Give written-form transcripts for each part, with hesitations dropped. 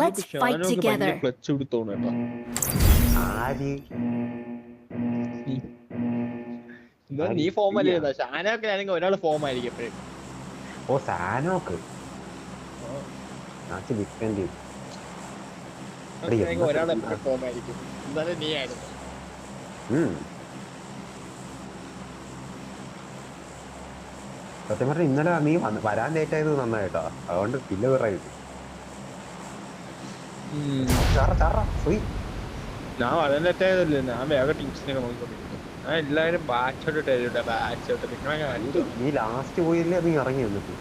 Let's fight together. നീ form അല്ലേ ഷാനൊക്കെ ആണെങ്കിൽ ഒരാൾ ഫോം ആയിരിക്കും എപ്പോഴും. ഓ സാനോക്ക് ഒരാൾ എപ്പോഴും ഫോം ആയിരിക്കും. എന്തായാലും നീ ആയിരുന്നു. സത്യം പറഞ്ഞ ഇന്നലെ നീ വരാൻ ലേറ്റ് ആയത് നന്നായിട്ടോ, അതുകൊണ്ട് പിന്നെ പറയാം. ഞാൻ വളരെ ലേറ്റായതല്ലേ, ഞാൻ വേഗം ടീംസിനെ നോക്കിക്കൊണ്ടിരിക്കും. ഞാൻ എല്ലാവരും ബാച്ചോട്ട് നീ ലാസ്റ്റ് പോയില്ലേ നീ ഇറങ്ങി വന്നിട്ട്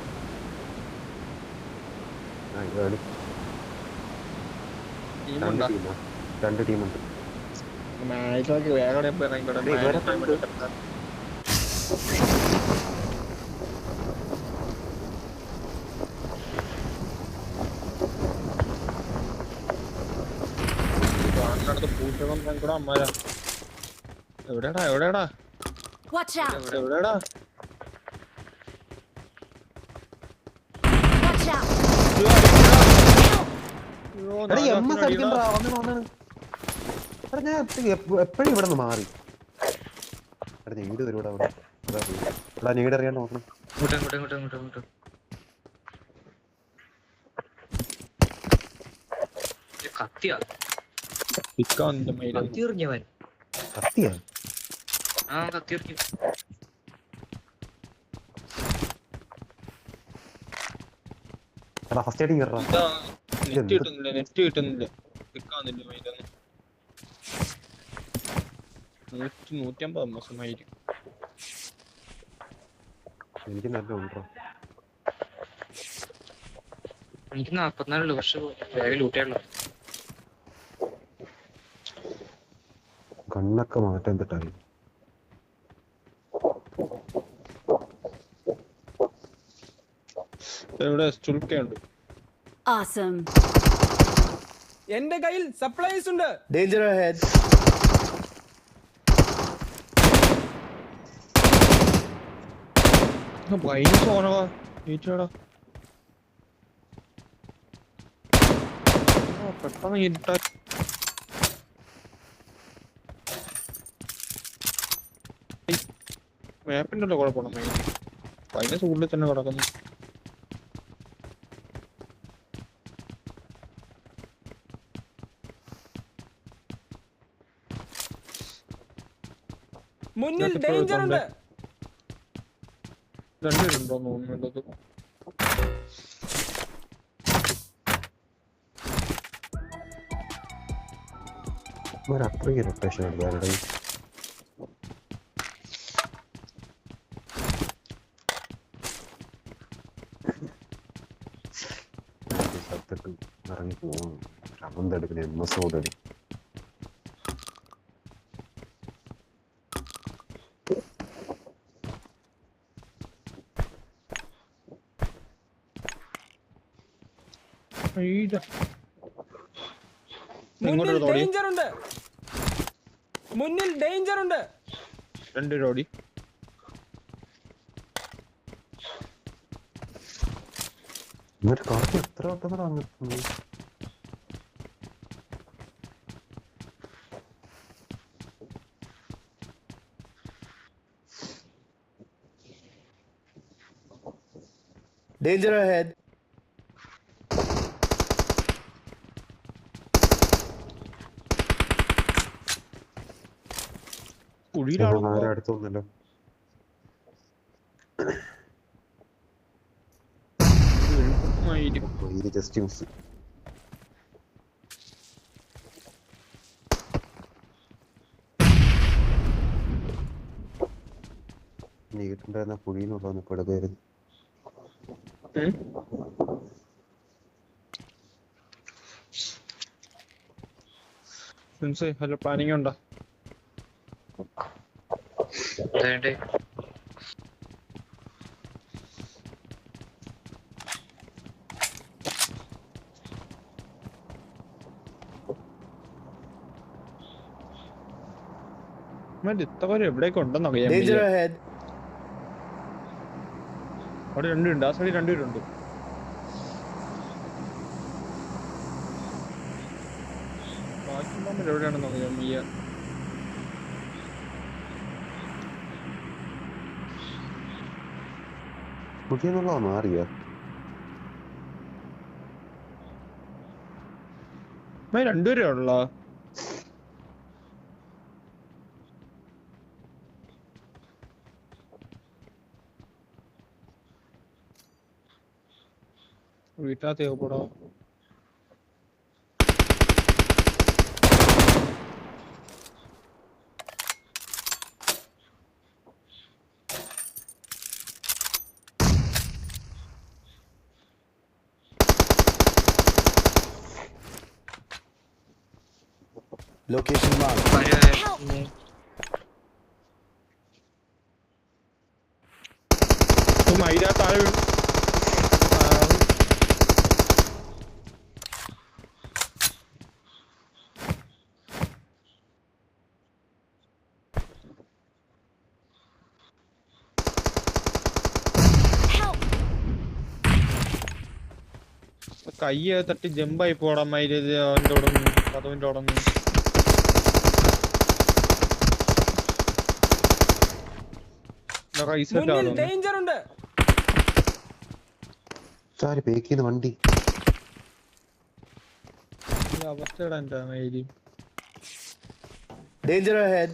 രണ്ട് ടീമുണ്ട്. വേഗം പൂച്ചകളും അമ്മാരാ. എവിടെടാ എവിടെടാ എവിടെടാ എപ്പോഴും ഇവിടെ നിന്ന് മാറി നീട് തരൂടെ അവിടെ നീട് അറിയാണ്ട് നോക്കണം. കത്തിയാ ഫസ്റ്റ് എയ്ഡ് കയറാം. നെറ്റ് കിട്ടുന്നില്ല 150 മാസമായിരിക്കും. എനിക്ക് നല്ല ഉണ്ടോ, എനിക്ക് 44 പക്ഷെ വേഗം ലൂട്ടിയുള്ളൂ. കണ്ണൊക്കെ മാറ്റം തെട്ടായി. എന്റെ കയ്യിൽ സപ്ലൈസ് ഉണ്ട്. Danger ahead. പെട്ടെന്ന് മാപ്പിന്റെ കുഴപ്പമാണ്. മൈനസ് ഉള്ളിൽ തന്നെ കിടക്കുന്നു. മുന്നിൽ ഡേഞ്ചർ ഉണ്ട്. രണ്ടുപേരുണ്ടോ തോന്നുന്നുള്ളത്. അത്രയ്ക്ക് റൊട്ടേഷൻ എടുത്താൽ ഇറങ്ങി പോകുന്നു. അതെടുക്കണേ എംഎസോടടി മുന്നിൽ ഡേഞ്ചർ ഉണ്ട്. രണ്ട് റോഡി എത്ര വട്ടം Danger ahead. അടുത്തൊന്നല്ലോ. Just miss. നീട്ടുണ്ടായിരുന്ന കുഴിന്നുള്ളതെന്ന് പെടുകയായിരുന്നു. ഹലോ, പ്ലാനിങ് ഉണ്ടോ? ഇത്തവരെ എവിടേക്ക് ഉണ്ടെന്ന് അറിയാം. അവിടെ രണ്ടുണ്ട്, ആ സൈഡിൽ രണ്ടുപേരുണ്ട്. വാക്കിംഗ് ബോംബിൽ എവിടെയാണെന്ന് നോക്കാം വയ്യ. പുതിയെന്നുള്ളതാ മാറിയോ? രണ്ടുപേരേ ഉള്ള വീട്ടിനകത്ത് പോടാ. Location marked. മൈര താഴെ കയ്യെ തട്ടി ജമ്പായി പോടാ മൈര. അവൻ്റെ ഉടന്ന് കഥവിൻ്റെ ഉടന്ന് മുന്നിൽ ഡേഞ്ചർ ഉണ്ട്. ആര് പേക്ക് ചെയ്യുന്ന വണ്ടി? അവസ്ഥയുടെ എൻ്റെ മൈരി. Danger ahead.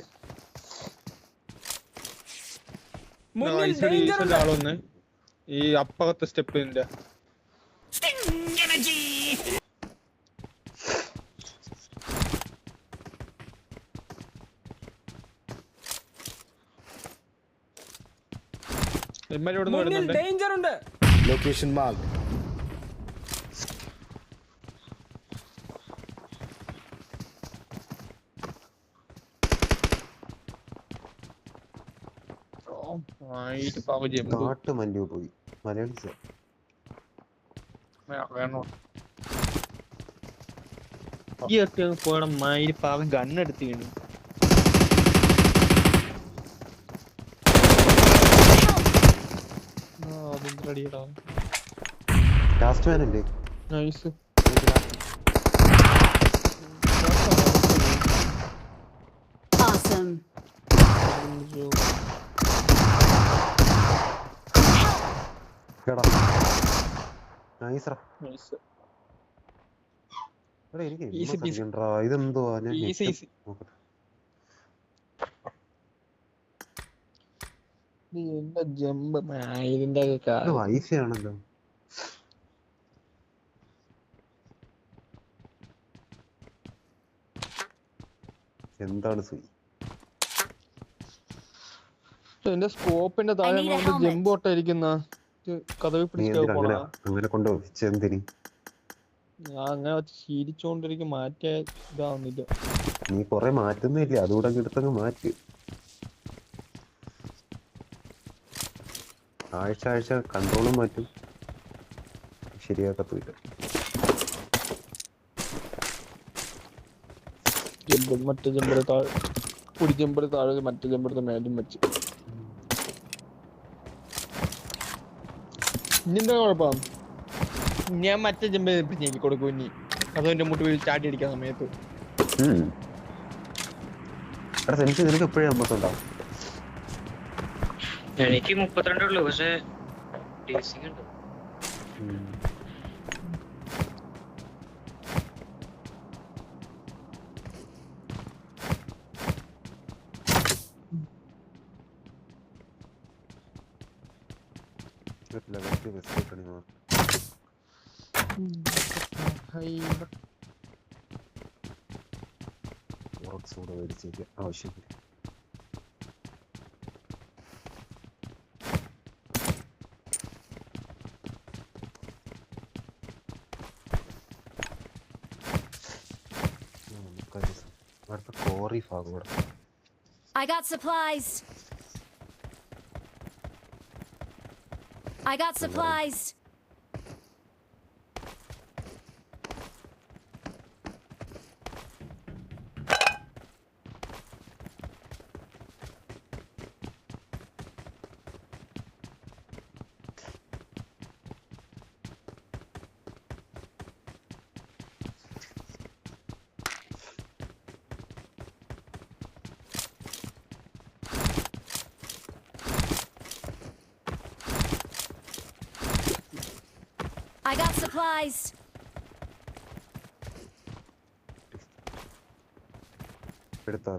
മുന്നിൽ ഡേഞ്ചർ ഉണ്ട്. ആളൊന്ന് ഈ അപ്പകത്തെ സ്റ്റെപ്പിന്റെ മുന്നിൽ ഡേഞ്ചർ ഉണ്ട്. Location marked. കാട്ട് മല്ലു പോയി. മലയാളീസ് പോയണം മയില് പാവം ഗണ്ണെടുത്ത് വീണു. റെഡിയടാ. ലാസ്റ്റ് മാൻ അല്ലേ? നൈസ്. Awesome. കേടാ നൈസറാ. നൈസ്. എടാ എനിക്ക് Easy peasy. ഇതെന്തുവാ? ഞാൻ Easy, easy. നോക്കട്ടെ. എന്താ ജമ്പ് മയിലിന്റെ ഇത് വൈഫയാണല്ലോ. എന്താണ് സുയി? എന്റെ സ്കോപ്പിന്റെ താഴെ ജമ്പ് ഒട്ടായിരിക്കുന്ന കഥവി നീ പിടിച്ച് എന്തിനാ പോണ. അങ്ങനെ കൊണ്ടുപോയി? ഞാൻ അങ്ങനെ വെച്ച് ശീലിച്ചോണ്ടിരിക്കും. മാറ്റിയ ഇതാവുന്നില്ല. നീ കൊറേ മാറ്റുന്നില്ലേ? അതുകൂടെ എടുത്തങ്ങ് മാറ്റി. ആഴ്ച കൺട്രോളും മാറ്റും. ശരിയാക്കത്തില്ല. മറ്റേ ജമ്പറ് താഴെ ഒരു ജമ്പറ് താഴെ മറ്റേ ജമ്പറത്തെ മേലും വെച്ച്. ഇനി എന്താ കുഴപ്പം? ഞാൻ മറ്റേ ജമ്പ് എനിക്ക് കൊടുക്കും. ഇനി അതോ എന്റെ മുട്ട് വീഴ് ചാട്ടി അടിക്കാൻ സമയത്ത് സെൻസ് നിനക്ക് എപ്പോഴും അമ്പത്തുണ്ടാവും. എനിക്ക് 32 ഉള്ളു. പക്ഷെ ഡേസിംഗ് ഉണ്ട്. ആവശ്യമില്ല. അടുത്ത കോറി ഭാഗം കൂടെ. I got supplies. I got supplies. I got supplies. എടുത്താ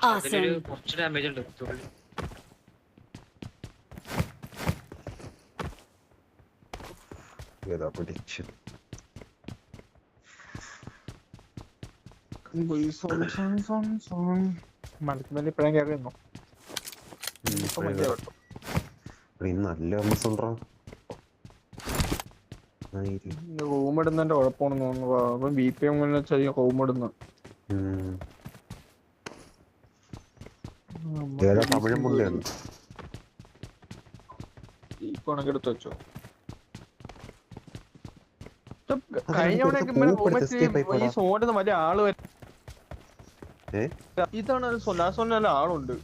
അതിലൊരു Awesome. കുറച്ച് ഡാമേജ് ഉണ്ട് തുള്ളി. ഏതാ പ്രൊഡിക്ഷൻ മലക്കുമേലെ ഇപ്പഴാ കയറിയെന്നോ ഇന്ന് നല്ല അമ്മസ് ഉണ്ടോ റൂം ഇടുന്നതിന്റെ കുഴപ്പമാണെന്ന് തോന്നുന്നു. അപ്പൊ ബി പി എം വെച്ചാൽ റൂം ഇടുന്ന ഏതാ തമിഴ് മുള്ളിയാണ് ഈ കണക്കെടുത്ത് വെച്ചോ. കഴിഞ്ഞ തവണയൊക്കെ ഈ സോണിന്ന് വലിയ ആള് ഇതാണ് സൊല്ലാസോണിന് ആളുണ്ട്.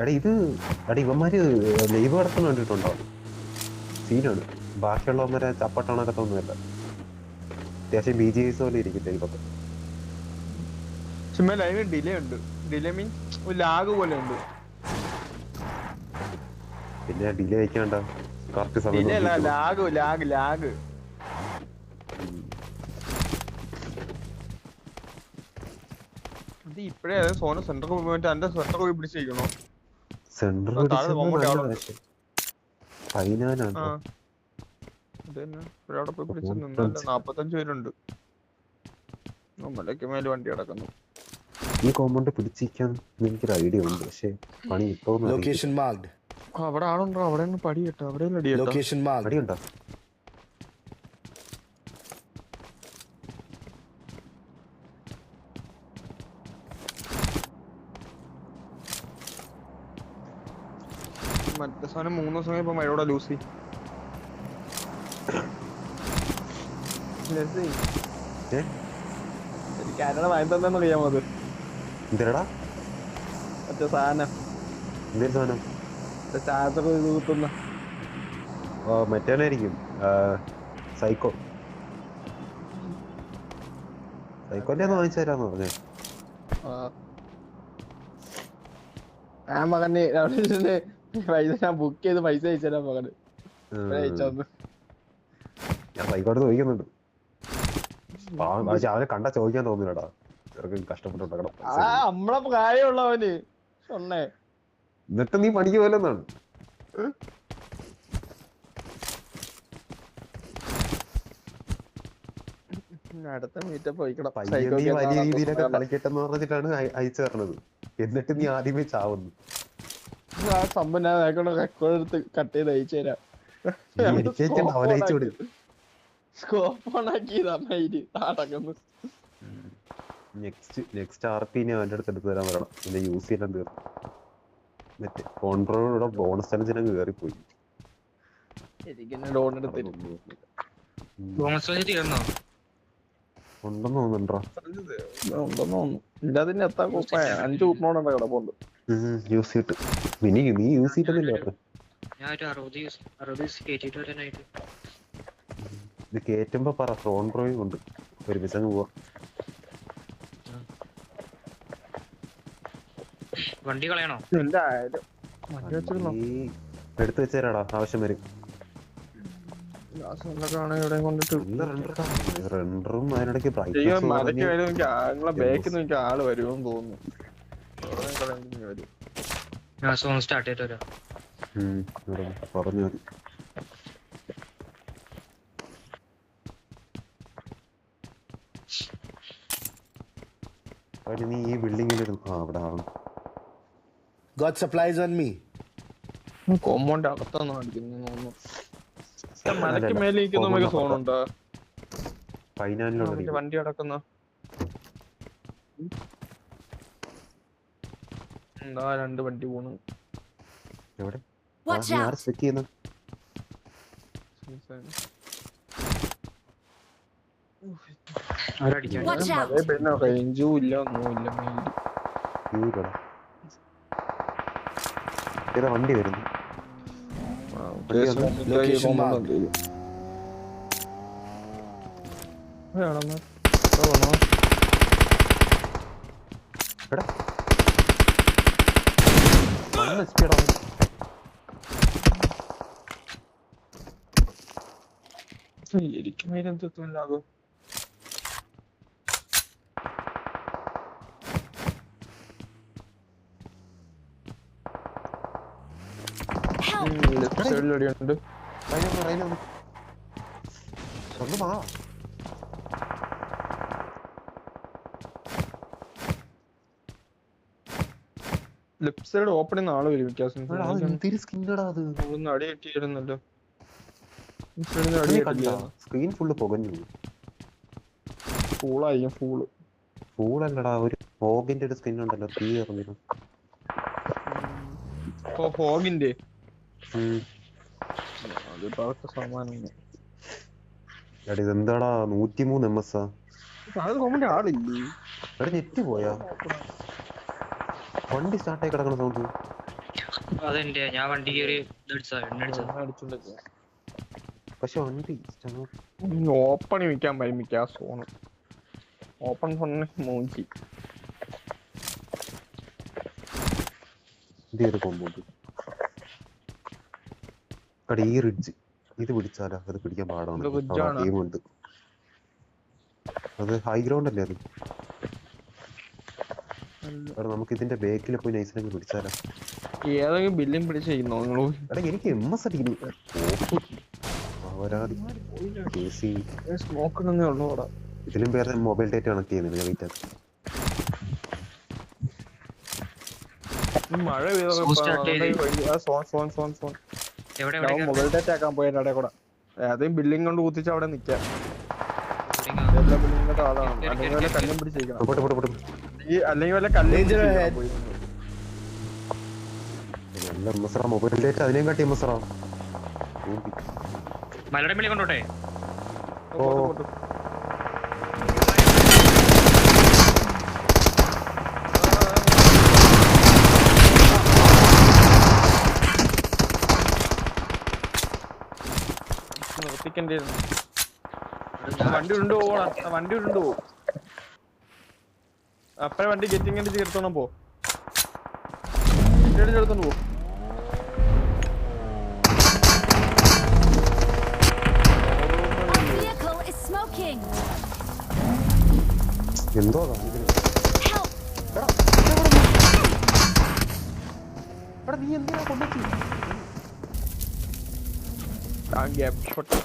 എടാ ഇവന്മാര് ലൈവ് കടത്തുന്ന കണ്ടിട്ടുണ്ടോ? സീനാണ്. ബാക്കിയുള്ളവന്മാരെ ചപ്പട്ടാണൊക്കെ തോന്നുന്നില്ല. അത്യാവശ്യം BGS പോലെ ഇരിക്കും ലൈവൊക്കെ. ചുമ്മാ ലൈവ് ഡിലേ ഉണ്ട്. ഡിലേ മീൻസ് ഒരു ലാഗ് പോലെ ഉണ്ട്. പിന്നെ ഡിലേ വയ്ക്കാണ്ട കറക്റ്റ് സമയം ഡിലേ അല്ല, ലാഗ് ഇത് ഇപ്പഴേ സോന സെന്റർ പോയിട്ട് എന്റെ സെന്റർ പോയി പിടിച്ചിരിക്കണോ? സെന്റർ ഫൈനാനാണ്. അവിടെ പോയി പിടിച്ചു നിന്നല്ല. 45 പേരുണ്ട്. മലയ്ക്ക് മേലെ വണ്ടി കിടക്കുന്നു. ഈ കോമ്പൗണ്ട് പിടിച്ചിരിക്കാൻ എനിക്കൊരു ഐഡിയ ഉണ്ട്, പക്ഷെ പണി കിട്ടുമോ? Location marked. അവിടെ ആളുണ്ടോ? അവിടെ പടി കേട്ടോ? അവിടെ അടി Location marked. അടിയുണ്ടോ? മറ്റേ സാധനം 3 ദിവസം ഇപ്പൊ മഴയോടെ ലൂസി എനിക്കാരുടെ വായന്തെന്ന് അറിയാമോ? അത് എന്തേടാ മറ്റേ സാധനം എന്തേലും സാധനം ചാർജർ കൂട്ടുന്ന മറ്റേനായിരിക്കും. സൈക്കോന്റെ വാങ്ങിച്ചു തരാന്ന് പറഞ്ഞേ. ആ മകന് പൈസ ഞാൻ ബുക്ക് ചെയ്ത് പൈസ അയച്ചാ മകന് അയച്ചോന്ന്. ഞാൻ സൈക്കോട്ട് ചോദിക്കുന്നുണ്ട്. അവനെ കണ്ടാ ചോദിക്കാൻ തോന്നില്ലടാ. ചെറുക്കൻ കഷ്ടപ്പെട്ടുണ്ടാക്കണം. നമ്മളെ പ്രായമുള്ളവന് ഒന്നേ. എന്നിട്ട് നീ പണിക്ക് പോലെന്നാണ്. അടുത്ത മീറ്റപ്പ് പോയിക്കണം. നീ വലിയ രീതിയിലൊക്കെ കളിക്കട്ടെന്ന് പറഞ്ഞിട്ടാണ് അയച്ചു തരണത്. എന്നിട്ട് നീ ആദ്യമേ ചാവുന്നു. ആ സംഭവം ഞാൻ റെക്കോർഡ് എടുത്ത് കട്ട് ചെയ്ത് അയച്ചു തരാം. അവനയച്ചുകൂടി. സ്കോപ്പ് ഓണാക്കി നടക്കുന്നു. നെക്സ്റ്റ് RP അവന്റെ അടുത്ത് എടുത്ത് തരാൻ പറയണം. പിന്നെ യൂസ് ചെയ്യാൻ തീർന്നു. മറ്റേ കോൺട്രോളൂടെ ബോണസ് ചലഞ്ചിനെ കയറിപ്പോയി. എനിക്കെന്നെ ലോൺ എടുത്തിട്ട് തീർന്നോ? ഉണ്ടെന്ന് തോന്നുന്നുണ്ടോ? ഉണ്ടെന്ന് തോന്നുന്നു. ഇല്ല അതിന് എത്താ കൂപ്പ 5 കൂപ്പണോടെ കിടപ്പുണ്ട്. യൂസ് ചെയ്തിട്ട് നീ യൂസ് ചെയ്തിട്ടില്ല. ഞാൻ ഒരു 60 കയറ്റിട്ട് വരാനായിട്ട്. ഇത് കേറ്റുമ്പോ പറ ഫ്രോൺ ഡ്രോയും ഉണ്ട്. ഒരുമിച്ചങ്ങ് പോവാ. വണ്ടി കളയണോ? എന്തായാലും എടുത്ത് വെച്ചേരാടാ, ആവശ്യം വരും. റെൻഡറും അതിനിടയ്ക്ക് ബാക്കിൽ നിന്ന് ആള് വരുമെന്ന് തോന്നുന്നു. സ്റ്റാർട്ട് ചെയ്തിട്ട് വരാം. പറഞ്ഞു മതി. നീ ഈ ബിൽഡിങ്ങിലിരുന്നു. അവിടെ ആണ്. Got supplies on me. Compound അകത്താന്ന് കാണിക്കുന്നു. മലയ്ക്ക് മേലേക്ക് സോണുണ്ടോ? വണ്ടി അടക്കുന്ന എന്താ 2 വണ്ടി പോണു. എവിടെ Watch out. സെറ്റ് ചെയ്യുന്നു? Watch out. പിന്നെ റേഞ്ചും ഇല്ല, ഒന്നുമില്ല. ഏതാ വണ്ടി വരുന്നു? Location marked. ഇരിക്കുന്നതിനെന്താകും Help! ലെഫ്റ്റ് സൈഡിൽ അടിയുണ്ട്. റൈനൊന്ന് ഒന്ന് വാ. ലെഫ്റ്റ് സൈഡ് ഓപ്പണിൽ ആള് വരും വ്യത്യാസം. എടാ, അത് എന്തൊരു സ്കിന്നടാ അത്. ഒന്ന് അടി കിട്ടിയിരുന്നല്ലോ. ഈ side ന്ന് അടി കിട്ടില്ല. സ്ക്രീൻ ഫുള്ള് പുകഞ്ഞു പോയി. ഫൂളായി ഫൂള്. ഫൂളല്ലടാ, ഒരു ഫോഗിന്റെ ഒരു സ്കിൻ ഉണ്ടല്ലോ, തീ ഇറങ്ങിയത്. ഫോഗിന്റെ ഉം. അതിപ്പോ അതൊക്കെ സമാനം. എടാ ഇതെന്താടാ 103 MS ആ? അത് കോമന്റ് ആളില്ലേ? എടാ നെറ്റ് പോയാ? വണ്ടി സ്റ്റാർട്ടായി കിടക്കണ സൗണ്ട്. അതെന്റെ ഞാൻ വണ്ടി കയറി അടിച്ചോണ്ട് പക്ഷെ വണ്ടി ഓപ്പണിൽ വിൽക്കാൻ പരിമിക്ക ആ സോണ്. ഓപ്പൺ സോണിന് മൂഞ്ചി. ഇത് ചെയ്ത് കോമ്പൗണ്ട്. എടാ ഈ റിഡ്ജ് ഇത് പിടിച്ചാലാ? അത് പിടിക്കാൻ പാടാണ്. ഇത് ridge ആണോ? ടീമുണ്ട്. അത് ഹൈ ഗ്രൗണ്ട് അല്ലേ അത്? എടാ നമുക്ക് ഇതിന്റെ ബേക്കിൽ പോയി നൈസിലേക്ക് പിടിച്ചാലാ? ഏതെങ്കിലും ബില്ലിംഗ് പിടിച്ചിരിക്കുന്നോ നിങ്ങള്? എടാ എനിക്ക് MS അടിക്കുന്നു. അവരാതി നോക്കണമെന്നേ ഉള്ളൂ അവിടെ. ഇതിലും വേറെ മൊബൈൽ ഡേറ്റ കണക്ട് ചെയ്യുന്നില്ല. വെയിറ്റ് ആക്കി മഴ എവിടെ മൊബൈൽ ഡേറ്റ ആക്കാൻ പോയതിന്റെ അവിടെ കൂടെ ഏതെങ്കിലും ബില്ലിംഗ് കൊണ്ട് കുത്തിച്ച് അവിടെ നിക്കാം. എല്ലാ ബില്ലിംഗിന്റെ ആളാണ്. അല്ലെങ്കിൽ വല്ല കല്ലും പിടിച്ചിരിക്കണം. ഈ അല്ലെങ്കിൽ വല്ല Danger ahead. കല്ലും മൊബൈൽ ഡേറ്റ അതിനെയും കാട്ടി MS മലയുടെ മേളിൽ കൊണ്ടോട്ടെ. വണ്ടി ഉണ്ടോ? വണ്ടി ഉണ്ടോ? അപ്പഴ വണ്ടി ഗെറ്റിംഗ് അടിച്ച് എടുത്തോണം പോ. എടുത്തോണ്ട് പോ. Our vehicle is smoking! എന്തോ Help! നീ എന്തിനാ കൊണ്ടുവച്ചു? Gap shot.